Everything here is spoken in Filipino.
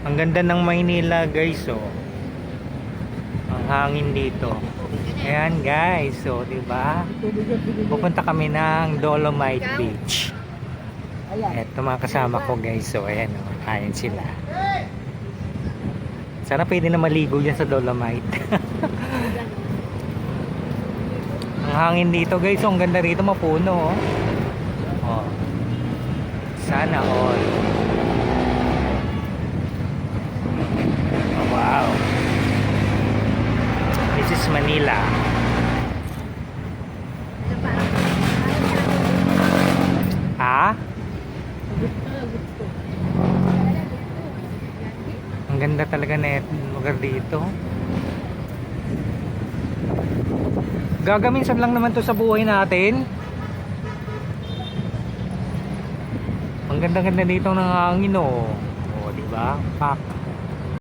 Ang ganda ng Maynila guys, oh. Ang hangin dito. Ayan guys, so 'di ba? Pupunta kami ng Dolomite Beach. Eto mga kasama ko guys, so ayan oh, kain sila. Sana pwede na maligo yan sa Dolomite. Ang hangin dito guys, so ang ganda rito, mapuno oh. Oh. Sana all. Oh, wow. This is Manila. Ah? Ang ganda talaga na lugar dito. Gagaminsan lang naman to sa buhay natin. Ang ganda-ganda dito ng hangin oh. Oh, di ba? Pak.